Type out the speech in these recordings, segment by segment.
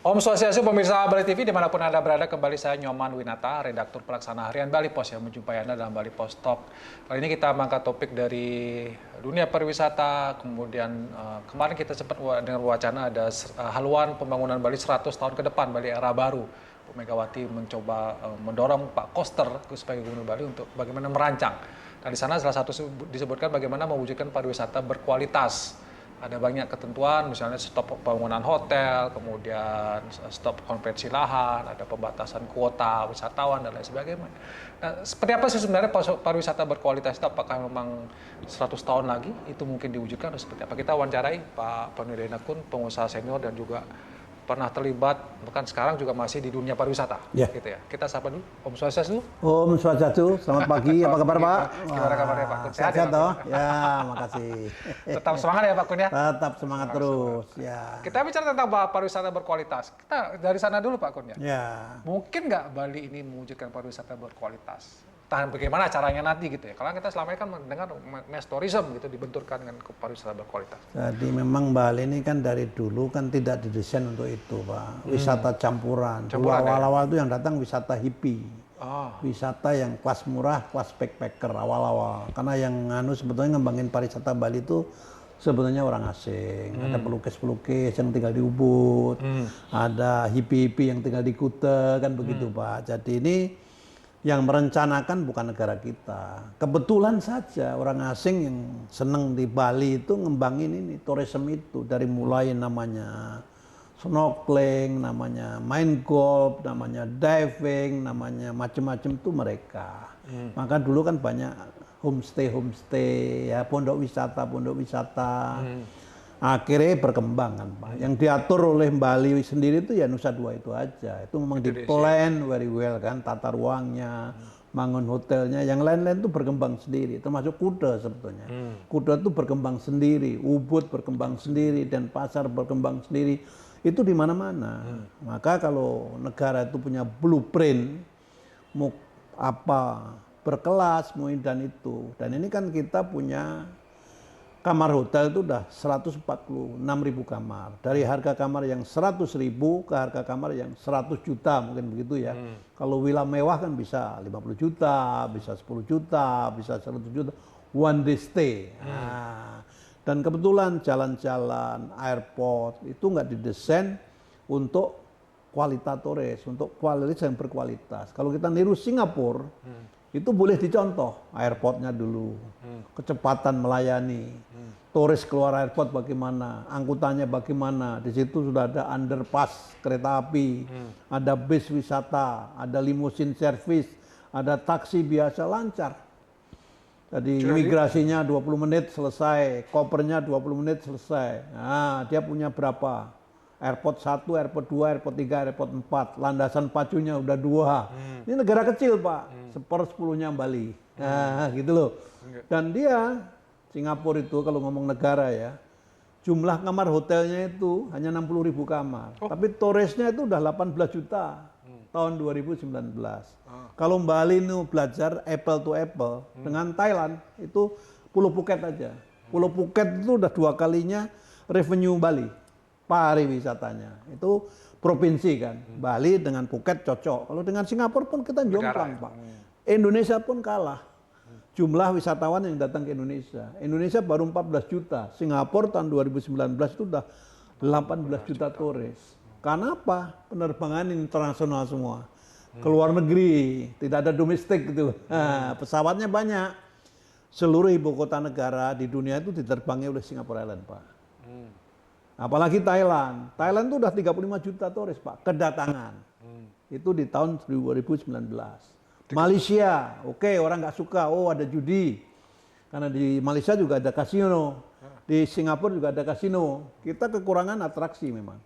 Om Swastiastu, pemirsa Bali TV dimanapun Anda berada, kembali saya Nyoman Winata, redaktur pelaksana harian Bali Pos yang menjumpai Anda dalam Bali Pos Talk. Kali ini kita mengangkat topik dari dunia pariwisata, kemudian kemarin kita sempat dengar wacana ada haluan pembangunan Bali 100 tahun ke depan, Bali era baru. Bu Megawati mencoba mendorong Pak Koster sebagai Gubernur Bali untuk bagaimana merancang. Dan di sana salah satu disebutkan bagaimana mewujudkan pariwisata berkualitas. Ada banyak ketentuan, misalnya stop pembangunan hotel, kemudian stop konversi lahan, ada pembatasan kuota wisatawan, dan lain sebagainya. Nah, seperti apa sih sebenarnya pariwisata berkualitas itu? Apakah memang 100 tahun lagi itu mungkin diwujudkan atau seperti apa? Kita wawancarai Pak Panudena Kun, pengusaha senior dan juga pernah terlibat, bahkan sekarang juga masih di dunia pariwisata. Ya. Gitu ya. Kita sapa dulu, Om Swastiastu. Om Swastiastu, selamat pagi. Apa kabar Pak? Gimana kabarnya Pak Kun? Sehat ya, toh? Ya, makasih. Tetap semangat ya Pak Kun ya. Tetap semangat terus. Ya. Kita bicara tentang pariwisata berkualitas. Kita dari sana dulu Pak Kun ya. Ya. Mungkin nggak Bali ini mewujudkan pariwisata berkualitas? Entah bagaimana caranya nanti gitu ya. Karena kita selama ini kan mendengar mass tourism gitu dibenturkan dengan pariwisata berkualitas. Jadi memang Bali ini kan dari dulu kan tidak didesain untuk itu Pak. Wisata campuran. Dulu awal-awal itu yang datang wisata hippie. Wisata yang kelas murah, kelas backpacker awal-awal. Karena yang sebetulnya ngembangin pariwisata Bali itu sebetulnya orang asing. Ada pelukis-pelukis yang tinggal di Ubud, ada hippie-hippie yang tinggal di Kuta, kan begitu Pak. Jadi ini yang merencanakan bukan negara kita. Kebetulan saja orang asing yang senang di Bali itu ngembangin ini tourism itu, dari mulai namanya snorkeling, namanya main golf, namanya diving, namanya macam-macam itu mereka. Maka dulu kan banyak homestay ya, pondok wisata. Akhirnya berkembang kan Pak. Yang diatur oleh Bali sendiri itu ya Nusa Dua itu aja. Itu memang di plan very well kan, tata ruangnya, bangun hotelnya. Yang lain-lain itu berkembang sendiri, termasuk Kuta sebetulnya. Kuta itu berkembang sendiri, Ubud berkembang sendiri, dan Pasar berkembang sendiri. Itu di mana-mana. Maka kalau negara itu punya blueprint, mau apa berkelas, mau dan itu. Dan ini kan kita punya kamar hotel itu udah 146.000 kamar. Dari harga kamar yang 100.000 ke harga kamar yang 100 juta mungkin begitu ya. Kalau villa mewah kan bisa 50 juta, bisa 10 juta, bisa 100 juta. One day stay. Nah, dan kebetulan jalan-jalan, airport itu nggak didesain untuk kualitas turis, untuk kualitas yang berkualitas. Kalau kita niru Singapura, itu boleh dicontoh, airportnya dulu, kecepatan melayani, turis keluar airport bagaimana, angkutannya bagaimana, di situ sudah ada underpass kereta api, ada bis wisata, ada limusin service, ada taksi biasa lancar. Jadi imigrasinya 20 menit selesai, kopernya 20 menit selesai. Nah, dia punya berapa? Airport 1, airport 2, airport 3, airport 4, landasan pacunya udah 2. Ini negara kecil Pak, 1/10-nya Bali. Nah gitu loh. Dan dia, Singapura itu kalau ngomong negara ya, jumlah kamar hotelnya itu hanya 60.000 kamar. Tapi turisnya itu udah 18 juta tahun 2019. Kalau Bali ini belajar apple to apple dengan Thailand, itu Pulau Phuket aja. Pulau Phuket itu udah 2 kalinya revenue Bali. Pariwisatanya itu provinsi kan, Bali dengan Phuket cocok. Kalau dengan Singapura pun kita jomplang Pak. Indonesia pun kalah jumlah wisatawan yang datang ke Indonesia. Indonesia baru 14 juta, Singapura tahun 2019 itu udah 18 juta turis. Karena apa? Penerbangan internasional semua, keluar negeri, tidak ada domestik gitu. Nah, pesawatnya banyak. Seluruh ibu kota negara di dunia itu diterbangi oleh Singapore Airlines Pak. Apalagi Thailand. Thailand itu udah 35 juta turis Pak, kedatangan. Itu di tahun 2019. Malaysia, oke, orang nggak suka, ada judi. Karena di Malaysia juga ada kasino. Di Singapura juga ada kasino. Kita kekurangan atraksi memang.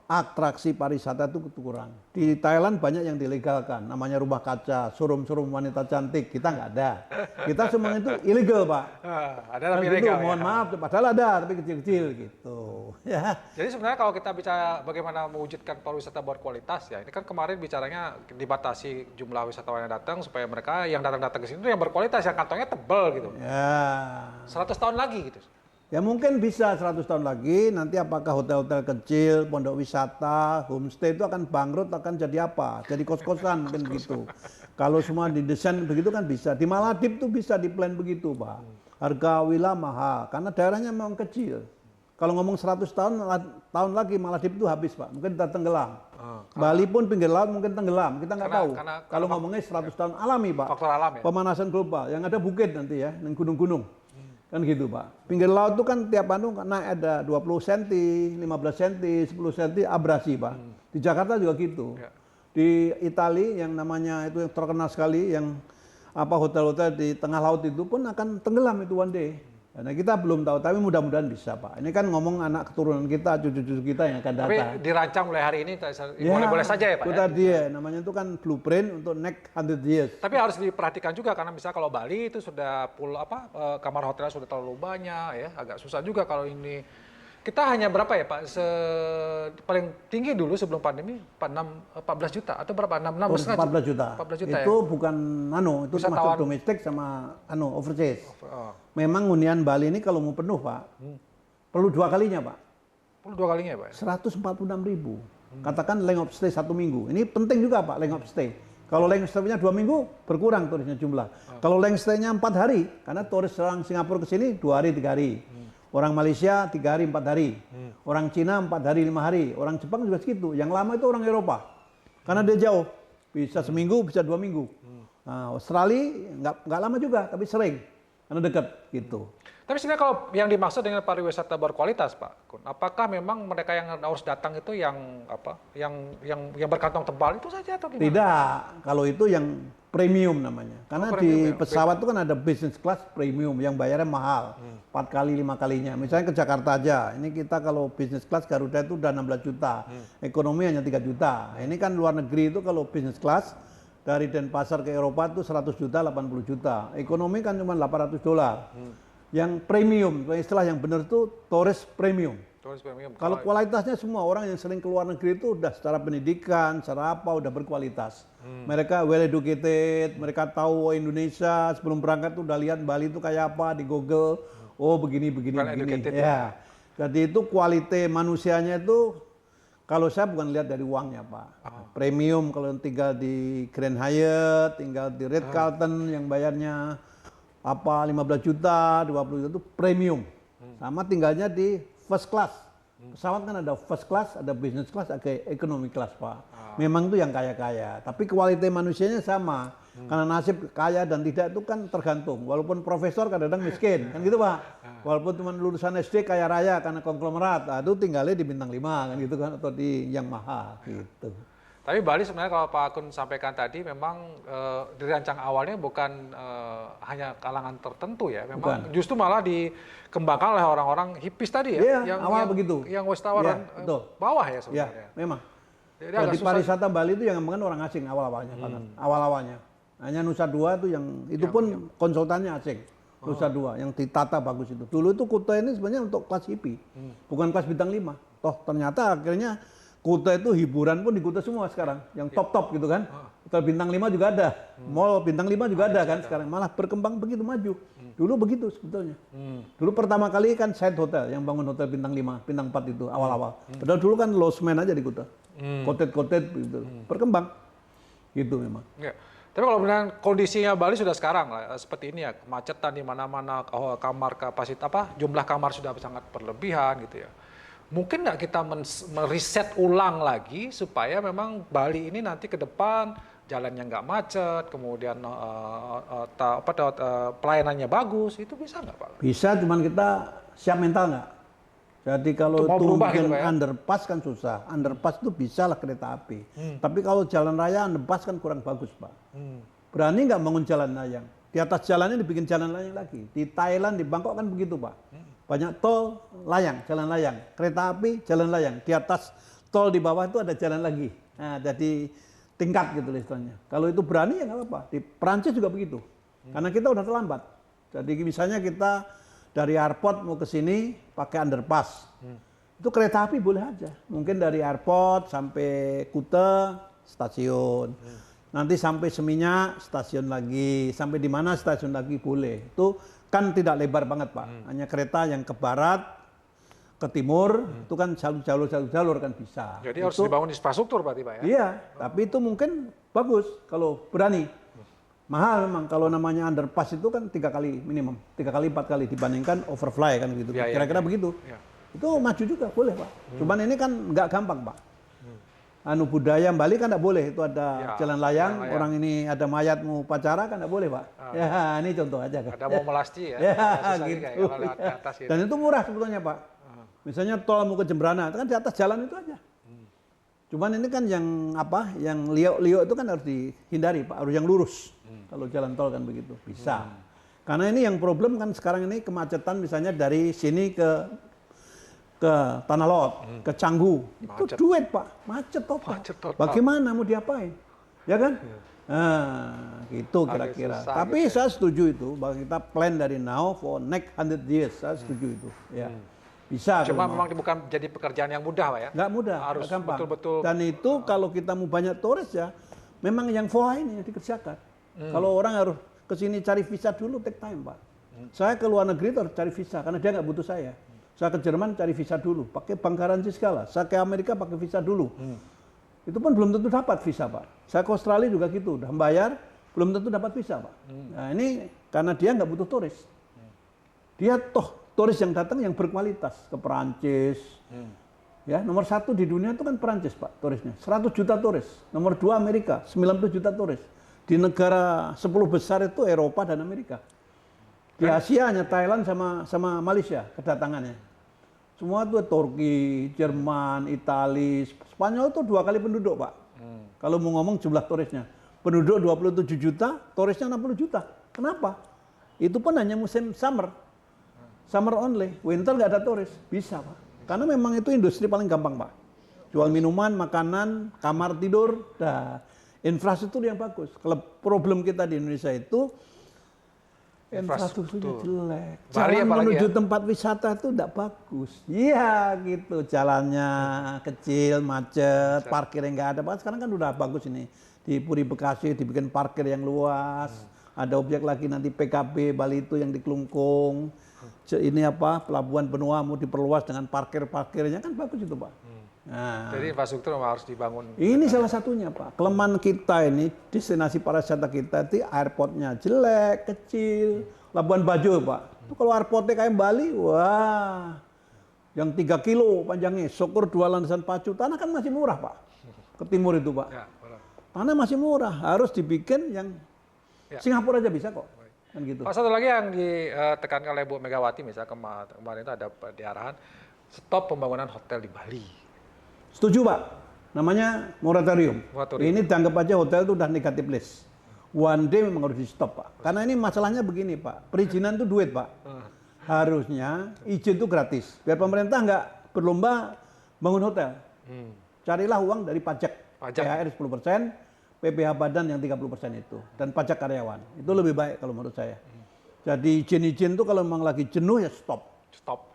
Atraksi pariwisata itu kurang. Di Thailand banyak yang dilegalkan, namanya rumah kaca, showroom wanita cantik. Kita nggak ada. Kita semua itu ilegal Pak. Ada tapi ilegal. Mohon maaf, padahal ada tapi kecil-kecil gitu. Ya. Jadi sebenarnya kalau kita bicara bagaimana mewujudkan pariwisata berkualitas ya, ini kan kemarin bicaranya dibatasi jumlah wisatawan yang datang supaya mereka yang datang ke sini itu yang berkualitas, yang kantongnya tebal gitu. Ya. 100 tahun lagi gitu. Ya mungkin bisa 100 tahun lagi, nanti apakah hotel-hotel kecil, pondok wisata, homestay itu akan bangkrut, akan jadi apa? Jadi kos-kosan mungkin begitu. Kalau semua didesain begitu kan bisa. Di Maldives tuh bisa di-plan begitu, Pak. Harga villa mahal, karena daerahnya memang kecil. Kalau ngomong 100 tahun lagi Maldives itu habis, Pak. Mungkin kita tenggelam. Bali pun pinggir laut mungkin tenggelam, kita nggak tahu. Kalau ngomongnya 100 tahun alami, Pak. Faktor alam ya? Pemanasan global, yang ada bukit nanti ya, dan gunung-gunung. Kan gitu, Pak. Pinggir laut itu kan tiap naik ada 20 cm, 15 cm, 10 cm abrasi, Pak. Di Jakarta juga gitu. Ya. Di Italia yang namanya itu yang terkenal sekali, yang hotel-hotel di tengah laut itu pun akan tenggelam itu one day. Nah, kita belum tahu, tapi mudah-mudahan bisa, Pak. Ini kan ngomong anak keturunan kita, cucu-cucu kita yang akan datang. Tapi dirancang mulai hari ini, Ya, boleh-boleh saja ya, Pak? Itu tadi ya, namanya itu kan blueprint untuk next 100 years. Tapi harus diperhatikan juga, karena misalnya kalau Bali itu sudah kamar hotelnya sudah terlalu banyak ya, agak susah juga kalau ini. Kita hanya berapa ya, Pak? Paling tinggi dulu sebelum pandemi 14 juta atau berapa? 16,5 14 juta. 14 juta itu ya? bukan itu termasuk domestik sama overseas. Oh. Memang hunian Bali ini kalau mau penuh, Pak, perlu 2 kalinya, Pak. Perlu 2 kalinya ya, Pak? 146.000. Katakan length of stay 1 minggu. Ini penting juga, Pak, length of stay. Kalau length stay-nya 2 minggu, berkurang turisnya jumlah. Kalau length stay-nya 4 hari, karena turis orang Singapura ke sini 2 hari, 3 hari. Orang Malaysia 3 hari, 4 hari. Orang Cina 4 hari, 5 hari. Orang Jepang juga segitu. Yang lama itu orang Eropa. Karena dia jauh. Bisa seminggu, bisa 2 minggu. Nah, Australia nggak lama juga, tapi sering. Karena dekat gitu. Tapi sebenarnya kalau yang dimaksud dengan pariwisata berkualitas, Pak Kun, apakah memang mereka yang harus datang itu yang yang berkantong tebal itu saja atau gimana? Tidak, kalau itu yang premium namanya. Karena di pesawat itu kan ada business class premium yang bayarnya mahal. 4 kali, 5 kalinya. Misalnya ke Jakarta aja, ini kita kalau business class Garuda itu udah 16 juta. Ekonomi hanya 3 juta. Ini kan luar negeri itu kalau business class dari Denpasar ke Eropa itu 100 juta, 80 juta. Ekonomi kan cuma $800. Yang premium, istilah yang benar itu tourist premium. Tourist premium. Kalau kualitasnya semua orang yang sering keluar negeri itu udah secara pendidikan, secara apa udah berkualitas. Mereka well educated, mereka tahu Indonesia sebelum berangkat tuh udah lihat Bali itu kayak apa di Google. Oh begini. Ya. Jadi itu kualitas manusianya itu kalau saya bukan lihat dari uangnya, Pak. Premium kalau tinggal di Grand Hyatt, tinggal di Ritz-Carlton yang bayarnya 15 juta, 20 juta itu premium. Sama tinggalnya di first class. Pesawat kan ada first class, ada business class, ada economy class, Pak. Memang itu yang kaya-kaya, tapi kualitas manusianya sama. Karena nasib kaya dan tidak itu kan tergantung. Walaupun profesor kadang-kadang miskin, kan gitu, Pak. Walaupun cuma lulusan SD kaya raya karena konglomerat, itu tinggalnya di bintang 5 kan gitu kan, atau di yang mahal gitu. Tapi Bali sebenarnya kalau Pak Kun sampaikan tadi memang dirancang awalnya bukan hanya kalangan tertentu ya, memang justru malah dikembangkan oleh orang-orang hipis tadi ya, yang awal begitu, yang wisatawan bawah ya sebenarnya. Ya, memang. Jadi pariwisata Bali itu yang mengenai orang asing awal-awalnya. Hanya Nusa Dua itu itu pun konsultannya asing. Nusa Dua yang ditata bagus itu. Dulu itu Kuta ini sebenarnya untuk kelas hippie, bukan kelas bintang 5. Toh ternyata akhirnya Kuta itu hiburan pun di Kuta semua sekarang, yang top-top gitu kan. Hotel bintang 5 juga ada, mall bintang 5 juga ada kan sekarang. Malah berkembang begitu maju. Dulu begitu sebetulnya. Dulu pertama kali kan side hotel yang bangun hotel bintang 5, bintang 4 itu awal-awal. Padahal dulu kan losmen aja di Kuta. Kotet-kotet gitu. Berkembang. Gitu memang. Ya. Tapi kalau benar kondisinya Bali sudah sekarang lah, seperti ini ya, kemacetan di mana-mana, kamar kapasitas jumlah kamar sudah sangat berlebihan gitu ya. Mungkin nggak kita meriset ulang lagi supaya memang Bali ini nanti ke depan jalannya nggak macet, kemudian pelayanannya bagus, itu bisa nggak, Pak? Bisa, cuman kita siap mental nggak? Jadi kalau itu mungkin gitu, underpass kan susah. Underpass itu bisa lah kereta api. Tapi kalau jalan raya underpass kan kurang bagus, Pak. Berani nggak bangun jalan layang? Di atas jalannya dibikin jalan layang lagi. Di Thailand, di Bangkok kan begitu, Pak. Banyak tol, layang, jalan layang. Kereta api, jalan layang. Di atas tol di bawah itu ada jalan lagi. Nah, jadi tingkat gitu istilahnya. Kalau itu berani ya nggak apa-apa. Di Perancis juga begitu. Karena kita udah terlambat. Jadi misalnya kita dari airport mau ke sini pakai underpass. Itu kereta api boleh aja. Mungkin dari airport sampai Kuta stasiun. Nanti sampai Seminyak, stasiun lagi. Sampai di mana stasiun lagi boleh. Itu kan tidak lebar banget Pak. Hanya kereta yang ke barat, ke timur, itu kan jalur-jalur kan bisa. Jadi harus dibangun infrastruktur berarti Pak ya? Iya, tapi itu mungkin bagus kalau berani. Mahal memang kalau namanya underpass itu kan 3 kali minimum, 3 kali 4 kali dibandingkan overfly kan gitu. Kira-kira begitu. Ya. Itu maju juga boleh Pak. Cuman ini kan nggak gampang Pak. Budaya Bali kan nggak boleh, itu ada jalan layang, orang ini ada mayat mau upacara kan nggak boleh Pak. Ya ini contoh aja kan. Ada mau melasti ya. Gitu. Atas, gitu. Dan itu murah sebetulnya Pak. Misalnya tol mau ke Jembrana, itu kan di atas jalan itu aja. Cuman ini kan yang apa, yang liok-liok itu kan harus dihindari Pak, harus yang lurus. Kalau jalan tol kan begitu, bisa. Karena ini yang problem kan sekarang ini kemacetan misalnya dari sini ke Tanah Lot, ke Canggu, itu duit Pak, macet total. Bagaimana mau diapain, ya kan? Nah, gitu kira-kira. Tapi gitu. Saya setuju itu, bahwa kita plan dari now for next 100 years, saya setuju itu. Ya, bisa. Cuma memang bukan jadi pekerjaan yang mudah Pak ya? Nggak mudah, harus betul-betul. Dan itu kalau kita mau banyak turis ya, memang yang FOA ini yang dikerjakan. Kalau orang harus ke sini cari visa dulu, take time Pak. Saya ke luar negeri harus cari visa, karena dia nggak butuh saya. Saya ke Jerman cari visa dulu, pakai bank garansi segala. Saya ke Amerika pakai visa dulu. Itu pun belum tentu dapat visa Pak. Saya ke Australia juga gitu, udah bayar, belum tentu dapat visa Pak. Nah ini karena dia nggak butuh turis. Dia turis yang datang yang berkualitas, ke Perancis. Ya, nomor 1 di dunia itu kan Perancis Pak, turisnya. 100 juta turis. Nomor 2 Amerika, 90 juta turis. Di negara 10 besar itu Eropa dan Amerika. Di Asia hanya Thailand sama Malaysia kedatangannya. Semua itu Turki, Jerman, Italia, Spanyol itu 2 kali penduduk Pak. Kalau mau ngomong jumlah turisnya. Penduduk 27 juta, turisnya 60 juta. Kenapa? Itu pun hanya musim summer. Summer only, winter nggak ada turis. Bisa Pak. Karena memang itu industri paling gampang Pak. Jual minuman, makanan, kamar tidur, infrastruktur yang bagus. Kalau problem kita di Indonesia itu infrastrukturnya jelek. Jalan menuju tempat wisata itu tidak bagus. Iya gitu, jalannya kecil, macet, parkirnya nggak ada. Sekarang kan udah bagus ini. Di Puri Bekasi dibikin parkir yang luas. Ada objek lagi nanti PKB Bali itu yang di Klungkung. Ini apa, Pelabuhan Benua mau diperluas dengan parkirnya kan bagus itu Pak. Nah, jadi infrastruktur harus dibangun. Ini salah satunya Pak. Kelemahan kita ini, destinasi pariwisata kita itu airportnya jelek, kecil. Labuan Bajo Pak. Itu kalau airportnya kayak Bali, wah, yang 3 kilo panjangnya. Syukur 2 landasan pacu. Tanah kan masih murah Pak. Ke timur itu Pak. Ya, tanah masih murah. Harus dibikin yang Singapura aja bisa kok. Kan gitu. Pak, satu lagi yang ditekankan oleh Bu Megawati, misalnya kemarin itu ada di arahan stop pembangunan hotel di Bali. Setuju Pak, namanya moratorium. Ini dianggap aja hotel itu udah negatif list. One day memang harus di stop Pak. Karena ini masalahnya begini Pak, perizinan itu duit Pak. Harusnya izin itu gratis. Biar pemerintah nggak berlomba bangun hotel. Carilah uang dari pajak. THR 10%, PPh badan yang 30% itu. Dan pajak karyawan. Itu lebih baik kalau menurut saya. Jadi izin-izin itu kalau memang lagi jenuh ya stop. Stop.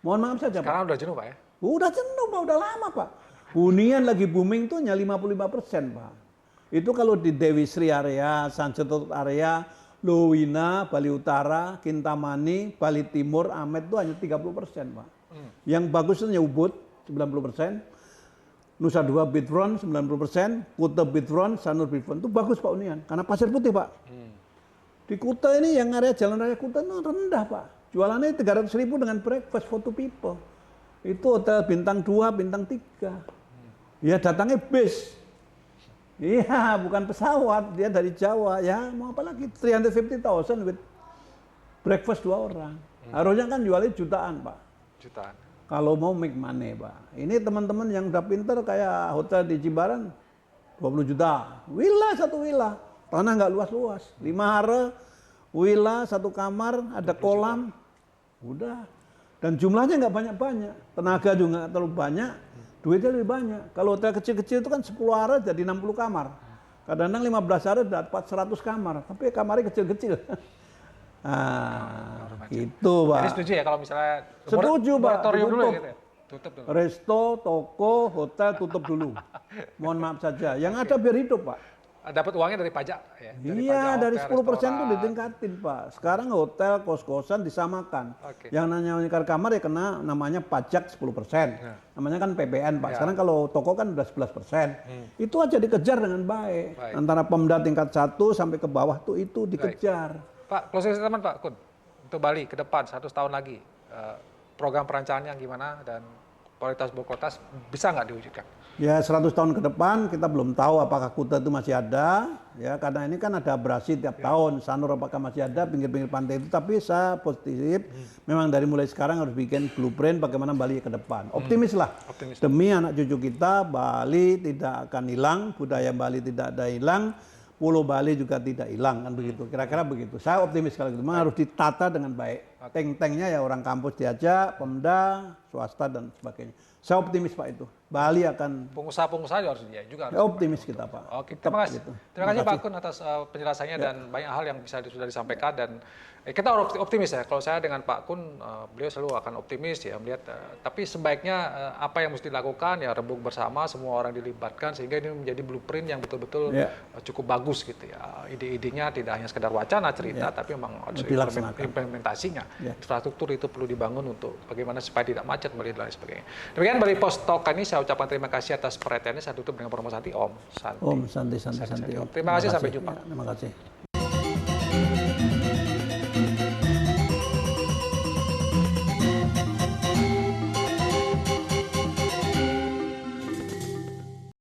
Mohon maaf saja Pak. Sekarang udah jenuh Pak ya? Udah jenuh Pak, udah lama Pak. Hunian lagi booming tuh hanya 55% Pak. Itu kalau di Dewi Sri area, Sanjotut area, Lowina, Bali Utara, Kintamani, Bali Timur, Amet itu hanya 30% Pak. Yang bagus itu hanya Ubud 90%, Nusa Dua Beachfront 90%, Kuta Beachfront, Sanur Beachfront itu bagus Pak hunian. Karena pasir putih Pak. Di Kuta ini yang area Jalan Raya Kuta itu rendah Pak. Jualannya 300.000 dengan breakfast for 2 people. Itu hotel bintang 2, bintang 3. Ya datangnya bis. Iya, bukan pesawat, dia dari Jawa. Ya, mau apa lagi? 350.000 with breakfast 2 orang. Harusnya kan jualnya jutaan, Pak. Jutaan. Kalau mau make money, Pak. Ini teman-teman yang udah pinter kayak hotel di Jimbaran 20 juta. Villa, 1 villa. Tanah nggak luas-luas. 5 hara, villa, 1 kamar, ada kolam. Udah. Dan jumlahnya nggak banyak-banyak. Tenaga juga nggak terlalu banyak. Duitnya lebih banyak. Kalau hotel kecil-kecil itu kan 10 hara jadi 60 kamar. Kadang-kadang 15 hara dapat 100 kamar. Tapi kamarnya kecil-kecil. Itu Pak. Jadi setuju ya kalau misalnya setuju Pak. Dulu ya, gitu ya? Tutup dulu. Resto, toko, hotel tutup dulu. Mohon maaf saja. Yang ada biar hidup Pak. dapat uangnya dari pajak ya. Iya, dari hotel, 10% tuh restoran. ditingkatin, Pak. Sekarang hotel, kos-kosan disamakan. Oke. Yang nyewa kamar ya kena namanya pajak 10%. Namanya kan PPN, Pak. Sekarang kalau toko kan udah 11%. Itu aja dikejar dengan baik. Antara Pemda tingkat 1 sampai ke bawah tuh itu dikejar. Pak, closing statement Pak Kun. Untuk Bali ke depan 100 tahun lagi. Program perancangannya gimana dan kualitas ibu kota bisa nggak diwujudkan? Ya 100 tahun ke depan kita belum tahu apakah Kuta itu masih ada, ya karena ini kan ada abrasi tiap tahun. Sanur apakah masih ada pinggir-pinggir pantai itu, tapi saya positif. Memang dari mulai sekarang harus bikin blueprint bagaimana Bali ke depan. Optimis lah. Demi anak cucu kita, Bali tidak akan hilang, budaya Bali tidak ada hilang, Pulau Bali juga tidak hilang kan begitu. Kira-kira begitu. Saya optimis kalau gitu. Memang harus ditata dengan baik. Tank-tanknya ya orang kampus diajak, Pemda, swasta dan sebagainya. Saya optimis Pak itu. Bali akan pengusaha-pengusaha juga harus dia juga harus. Optimis kita Pak. Oke, terima kasih. Gitu. Terima kasih Pak Kun atas penjelasannya dan banyak hal yang bisa sudah disampaikan dan kita optimis ya. Kalau saya dengan Pak Kun, beliau selalu akan optimis ya melihat. Tapi sebaiknya apa yang mesti dilakukan ya rembuk bersama, semua orang dilibatkan sehingga ini menjadi blueprint yang betul-betul cukup bagus gitu ya. Ide-idenya tidak hanya sekedar wacana cerita, tapi memang harus implementasinya. Infrastruktur itu perlu dibangun untuk bagaimana supaya tidak macet Bali dan lain sebagainya. Demikian Bali Post Talk ini saya ucapkan terima kasih atas perhatiannya. Saya tutup dengan Promo Santi. Om Santi. Om Santi. Terima kasih, sampai jumpa. Ya, terima kasih.